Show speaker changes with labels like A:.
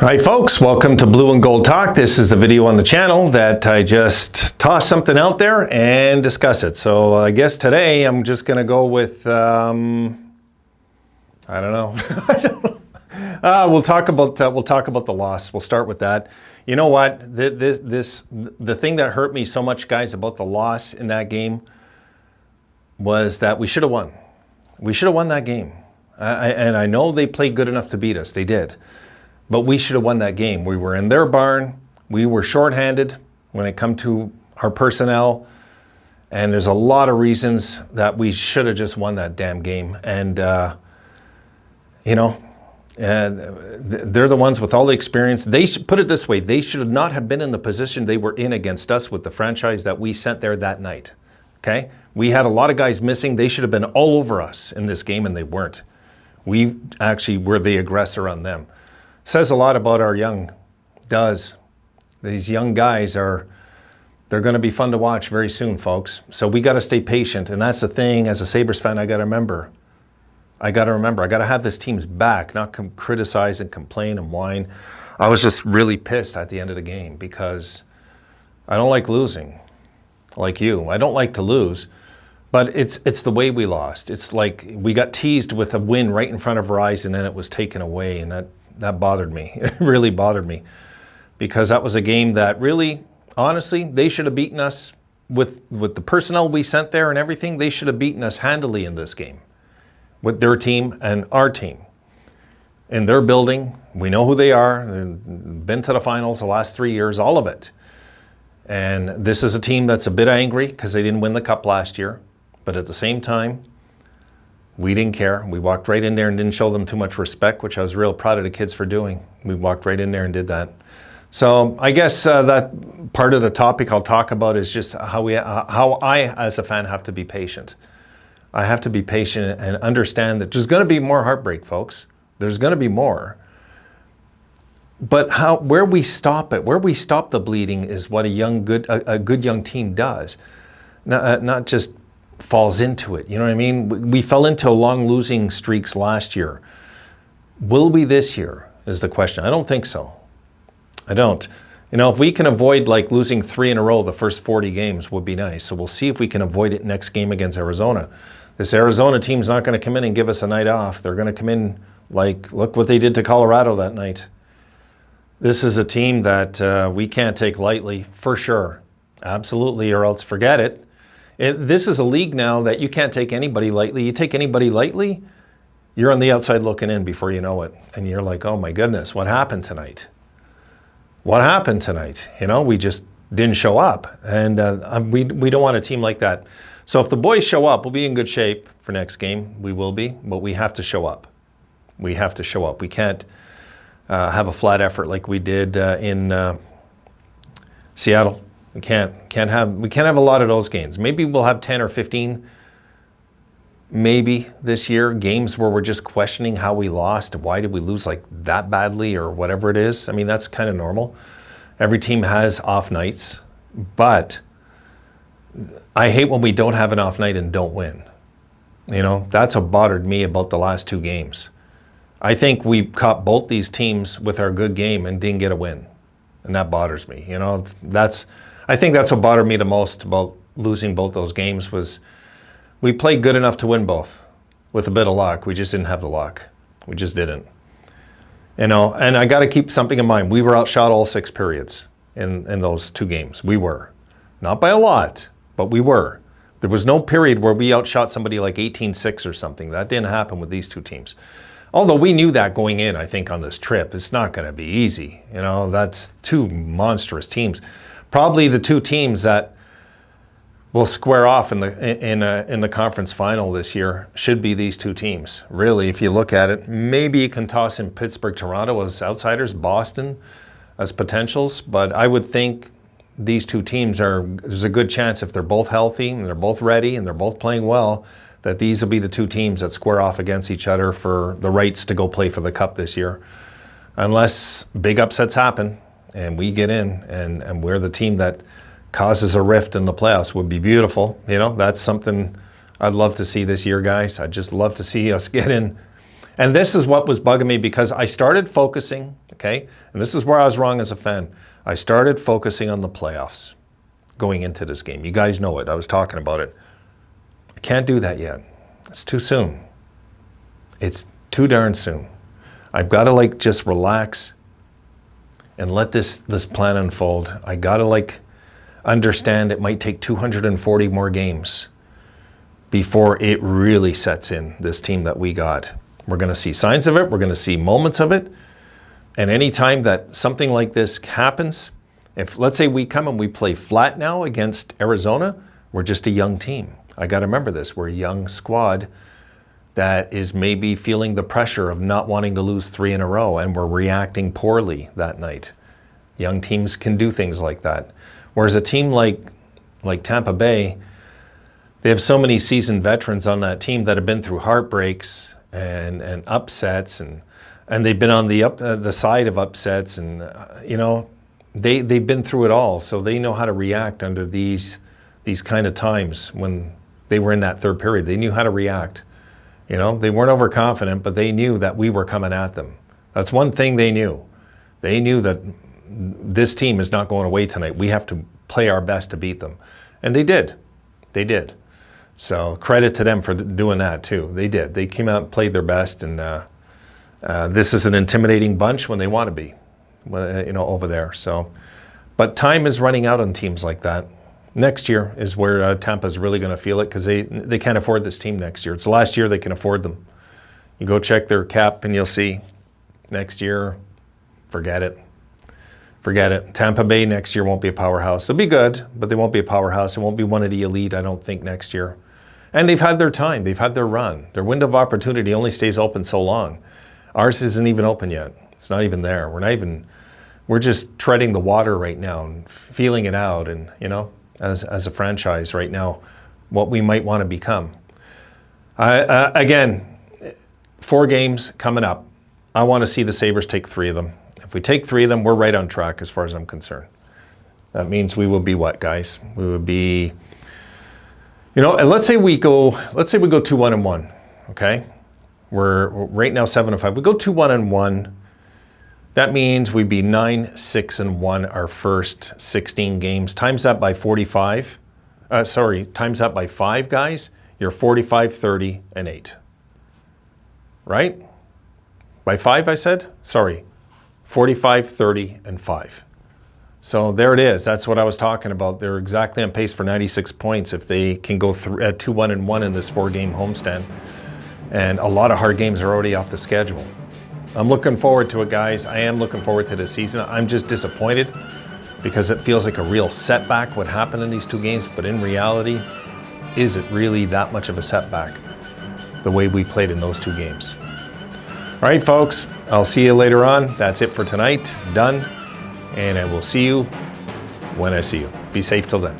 A: Hi folks, welcome to Blue and Gold Talk. This is the video on the channel that I just toss something out there and discuss it. So I guess today I'm just going to go with, I don't know. We'll talk about the loss. We'll start with that. You know what? The thing that hurt me so much, guys, about the loss in that game was that we should have won. We should have won that game. And I know they played good enough to beat us. They did. But we should have won that game. We were in their barn. We were shorthanded when it come to our personnel. And there's a lot of reasons that we should have just won that damn game. And, you know, they're the ones with all the experience. They should, put it this way, they should not have been in the position they were in against us with the franchise that we sent there that night. Okay? We had a lot of guys missing. They should have been all over us in this game, and they weren't. We actually were the aggressor on them. Says a lot about our young, does. These young guys they're going to be fun to watch very soon, folks. So we got to stay patient, and that's the thing. As a Sabres fan, I got to remember. I got to have this team's back, not criticize and complain and whine. I was just really pissed at the end of the game because I don't like losing, like you. I don't like to lose, but it's the way we lost. It's like we got teased with a win right in front of our eyes, and then it was taken away, and that bothered me. It really bothered me because that was a game that really, honestly, they should have beaten us with the personnel we sent there and everything. They should have beaten us handily in this game with their team and our team. In their building, we know who they are. They've been to the finals the last 3 years, all of it. And this is a team that's a bit angry because they didn't win the cup last year. But at the same time, we didn't care. We walked right in there and didn't show them too much respect, which I was real proud of the kids for doing. We walked right in there and did that. So I guess that part of the topic I'll talk about is just how I, as a fan, have to be patient. I have to be patient and understand that there's going to be more heartbreak, folks. There's going to be more. But where we stop it, where we stop the bleeding is what a good young team does. Not just falls into it. You know what I mean? We fell into long losing streaks last year. Will we this year is the question. I don't think so. I don't. You know, if we can avoid like losing 3 in a row the first 40 games would be nice. So we'll see if we can avoid it next game against Arizona. This Arizona team's not going to come in and give us a night off. They're going to come in like, look what they did to Colorado that night. This is a team that we can't take lightly, for sure. Absolutely, or else forget it. This is a league now that you can't take anybody lightly. You take anybody lightly, you're on the outside looking in before you know it. And you're like, oh my goodness, what happened tonight? What happened tonight? You know, we just didn't show up. And we don't want a team like that. So if the boys show up, we'll be in good shape for next game. We will be, but we have to show up. We have to show up. We can't have a flat effort like we did in Seattle. We can't have a lot of those games. Maybe we'll have 10 or 15, maybe this year, games where we're just questioning how we lost. Why did we lose like that badly or whatever it is? I mean, that's kind of normal. Every team has off nights, but I hate when we don't have an off night and don't win. You know, that's what bothered me about the last 2 games. I think we caught both these teams with our good game and didn't get a win. And that bothers me. You know, I think that's what bothered me the most about losing both those games was we played good enough to win both with a bit of luck. We just didn't have the luck. We just didn't. You know, and I got to keep something in mind. We were outshot all 6 periods in those 2 games. We were. Not by a lot, but we were. There was no period where we outshot somebody like 18-6 or something. That didn't happen with these 2 teams. Although we knew that going in, I think, on this trip. It's not going to be easy. You know, that's 2 monstrous teams. Probably the 2 teams that will square off in the conference final this year should be these 2 teams. Really, if you look at it, maybe you can toss in Pittsburgh, Toronto as outsiders, Boston as potentials, but I would think these 2 teams there's a good chance if they're both healthy and they're both ready and they're both playing well, that these will be the 2 teams that square off against each other for the rights to go play for the cup this year. Unless big upsets happen and we get in and we're the team that causes a rift in the playoffs, would be beautiful. You know, that's something I'd love to see this year, guys. I'd just love to see us get in And this is what was bugging me, because I started focusing okay? And this is where I was wrong as a fan. I started focusing on the playoffs going into this game. You guys know it. I was talking about it. I can't do that yet. It's too soon. It's too darn soon. I've got to like just relax and let this plan unfold. I got to like understand it might take 240 more games before it really sets in, this team that we got. We're going to see signs of it. We're going to see moments of it. And anytime that something like this happens, if let's say we come and we play flat now against Arizona, we're just a young team. I got to remember this. We're a young squad that is maybe feeling the pressure of not wanting to lose 3 in a row, and we're reacting poorly that night. Young teams can do things like that. Whereas a team like Tampa Bay, they have so many seasoned veterans on that team that have been through heartbreaks and upsets, and they've been on the side of upsets, and they've been through it all, so they know how to react under these kind of times. When they were in that third period, they knew how to react. They weren't overconfident, but they knew that we were coming at them. That's one thing they knew. They knew that this team is not going away tonight. We have to play our best to beat them. And they did. They did. So credit to them for doing that too. They did. They came out and played their best, and this is an intimidating bunch when they want to be, over there. So, but time is running out on teams like that. Next year is where Tampa's really going to feel it, because they can't afford this team next year. It's the last year they can afford them. You go check their cap and you'll see next year, forget it. Forget it. Tampa Bay next year won't be a powerhouse. They'll be good, but they won't be a powerhouse. It won't be one of the elite, I don't think, next year. And they've had their time. They've had their run. Their window of opportunity only stays open so long. Ours isn't even open yet. It's not even there. We're just treading the water right now and feeling it out, and, as a franchise right now, what we might want to become. Again, 4 games coming up. I want to see the Sabres take 3 of them. If we take 3 of them, we're right on track as far as I'm concerned. That means we will be what, guys? We would be, and let's say we go 2-1-1, okay? We're right now 7-5. We go 2-1-1. That means we'd be 9-6-1 our first 16 games. Times that by 45. Times that by 5, guys. You're 45, 30, and 8. Right? By 5, I said? Sorry. 45, 30, and 5. So there it is. That's what I was talking about. They're exactly on pace for 96 points if they can go 2-1-1 in this 4-game homestand. And a lot of hard games are already off the schedule. I'm looking forward to it, guys. I am looking forward to the season. I'm just disappointed because it feels like a real setback what happened in these 2 games. But in reality, is it really that much of a setback, the way we played in those 2 games? All right, folks, I'll see you later on. That's it for tonight. Done. And I will see you when I see you. Be safe till then.